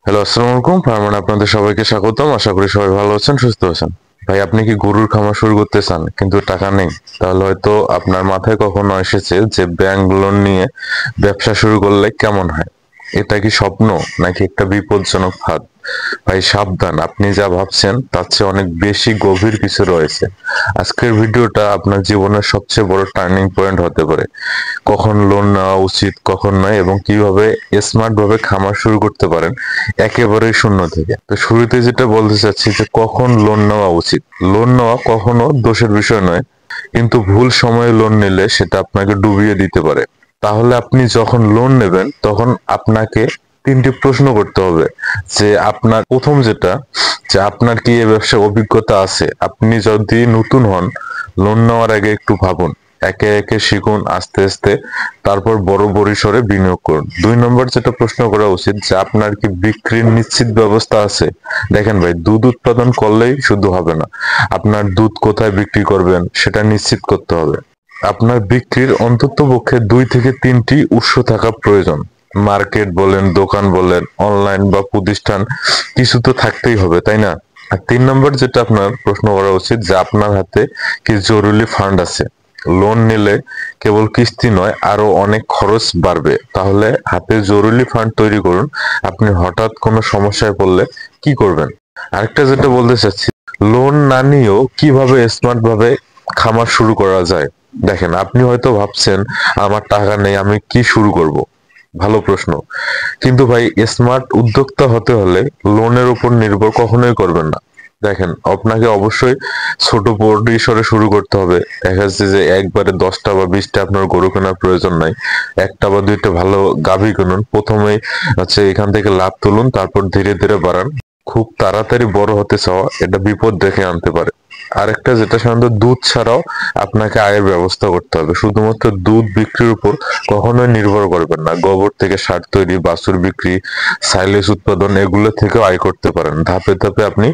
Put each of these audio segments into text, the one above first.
Hello, আসসালামু আলাইকুম। ফারমান আপনাদের সবাইকে স্বাগতম। আশা করি সবাই ভালো আছেন, সুস্থ আছেন। ভাই, আপনি কি গরুর খামার শুরু করতে চান কিন্তু টাকা নেই? তাহলে হয়তো আপনার মাথায় কখনো এসেছে যে ব্যাংক লোন নিয়ে ব্যবসা শুরু করলে কেমন হয়। এটা কি স্বপ্ন নাকি একটা বিপজ্জনক ফাঁদ? ভাই সাবধান, আপনি যা ভাবছেন তার চেয়ে অনেক বেশি গভীর কিছু রয়েছে। আজকের ভিডিওটা আপনার জীবনের সবচেয়ে বড় টার্নিং পয়েন্ট হতে পারে। কখন লোন নেওয়া উচিত, কখন নয়, এবং কিভাবে স্মার্ট ভাবে খামার শুরু করতে পারেন একেবারে শূন্য থেকে। তো শুরুতে যেটা বলতে চাচ্ছি যে কখন লোন নেওয়া উচিত। লোন নেওয়া কখনো দোষের বিষয় নয়, কিন্তু ভুল সময়ে লোন নিলে সেটা আপনাকে ডুবিয়ে দিতে পারে। তাহলে আপনি যখন লোন নেবেন তখন আপনাকে তিনটি প্রশ্ন করতে হবে। যে আপনার প্রথম যেটা, যে আপনার কি এ ব্যবসায় অভিজ্ঞতা আছে। আপনি যদি নতুন হন, লোন নেওয়ার আগে একটু ভাবুন। একে একে শিখুন আস্তে আস্তে, তারপর বড় পরিসরে বিনিয়োগ করুন। 2 নম্বর যেটা প্রশ্ন করা উচিত, যে আপনার কি বিক্রির নিশ্চিত ব্যবস্থা আছে। দেখেন ভাই, দুধ উৎপাদন করলেই শুধু হবে না, আপনার দুধ কোথায় বিক্রি করবেন সেটা নিশ্চিত করতে হবে। আপনার বিক্রির অন্ততপক্ষে 2 থেকে 3টি উৎস থাকা প্রয়োজন। মার্কেট বলেন, দোকান বলেন, অনলাইন বা প্রতিষ্ঠান, কিছু তো থাকতেই হবে, তাই না? আর 3 নম্বর যেটা আপনার প্রশ্ন করা উচিত, যে আপনার হাতে কি জরুরি ফান্ড আছে। লোন নিলে কেবল কিস্তি নয়, আরো অনেক খরচ বাড়বে। তাহলে হাতে জরুরি ফান্ড তৈরি করুন। আপনি হঠাৎ কোনো সমস্যায় পড়লে কি করবেন। আরেকটা যেটা বলতে চাচ্ছি, লোন না নিয়েও কিভাবে স্মার্ট ভাবে খামার শুরু করা যায়। দেখেন, আপনি হয়তো ভাবছেন আমার টাকা নেই, আমি কি শুরু করব। ভালো প্রশ্ন। কিন্তু ভাই, স্মার্ট উদ্যোক্তা হতে হলে লোনের উপর নির্ভর কখনোই করবেন না। দেখেন, আপনাকে অবশ্যই ছোট পরিসরে শুরু করতে হবে। দেখা যাচ্ছে যে একবারে 10টা বা 20টা আপনার গরু কেনার প্রয়োজন নাই। একটা বা দুইটা ভালো গাভী কিনুন, প্রথমেই এখান থেকে লাভ তুলুন, তারপর ধীরে ধীরে বাড়ান। খুব তাড়াতাড়ি বড় হতে চাওয়া এটা বিপদ ডেকে আনতে পারে। আরেকটা যেটা, সাধারণত দুধ ছাড়াও আপনাকে আয়ের ব্যবস্থা করতে হবে। শুধুমাত্র দুধ বিক্রির উপর কখনোই নির্ভর করবেন না। গোবর থেকে সার তৈরি, বাছুর বিক্রি, সাইলেজ উৎপাদন, এগুলো থেকেও আয় করতে পারেন। ধাপে ধাপে আপনি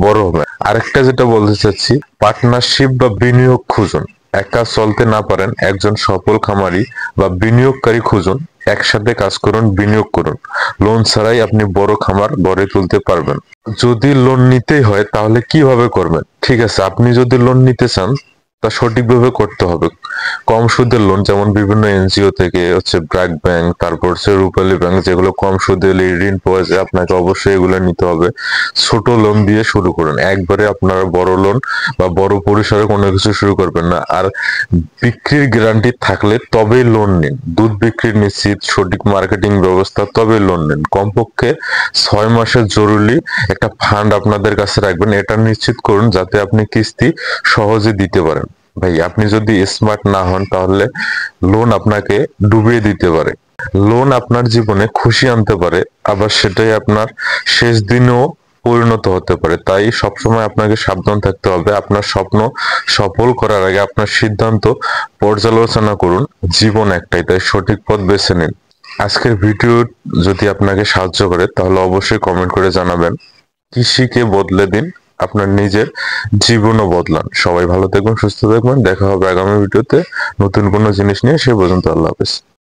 বড় হবেন। আরেকটা যেটা বলতে চাচ্ছি, পার্টনারশিপ বা বিনিয়োগ খুঁজুন। একা চলতে না পারেন, একজন সফল খামারি বা বিনিয়োগকারী খুঁজুন। একসাথে কাজ করুন, বিনিয়োগ করুন। লোন ছাড়াই আপনি বড় খামার গড়ে তুলতে পারবেন। যদি লোন নিতেই হয় তাহলে কিভাবে করবেন। ঠিক আছে, আপনি যদি লোন নিতে চান তা সঠিকভাবে করতে হবে। কম সুদের লোন, যেমন বিভিন্ন এনজিও থেকে ব্র্যাক ব্যাংক, তারপর রূপালী ব্যাংক, যেগুলো কম সুদে ঋণ পাওয়া যায়, আপনাকে অবশ্যই এগুলো নিতে হবে। ছোট লোন দিয়ে শুরু করুন, একবারে আপনারা বড় লোন বা বড় পরিসরে কোনো কিছু শুরু করবেন না। আর বিক্রির গ্যারান্টি থাকলে তবেই লোন নিন। দুধ বিক্রির নিশ্চিত, সঠিক মার্কেটিং ব্যবস্থা, তবে লোন নিন। কমপক্ষে 6 মাসের জরুরি একটা ফান্ড আপনাদের কাছে রাখবেন। এটা নিশ্চিত করুন যাতে আপনি কিস্তি সহজে দিতে পারেন। ভাই, আপনি যদি স্মার্ট না হন তাহলে লোন আপনাকে ডুবিয়ে দিতে পারে। লোন আপনার জীবনে খুশি আনতে পারে, আবার সেটাই আপনার শেষ দিনেও পরিণত হতে পারে। তাই সবসময় আপনাকে সাবধান থাকতে হবে। আপনার স্বপ্ন সফল করার আগে আপনার সিদ্ধান্ত পর্যালোচনা করুন। জীবন একটাই, তাই সঠিক পথ বেছে নিন। আজকের ভিডিও যদি আপনাকে সাহায্য করে তাহলে অবশ্যই কমেন্ট করে জানাবেন। কৃষিকে বদলে দিন, আপনার নিজের জীবনও বদলান। সবাই ভালো থাকবেন, সুস্থ থাকবেন। দেখা হবে আগামী ভিডিওতে নতুন কোনো জিনিস নিয়ে। সে পর্যন্ত আল্লাহ হাফেজ।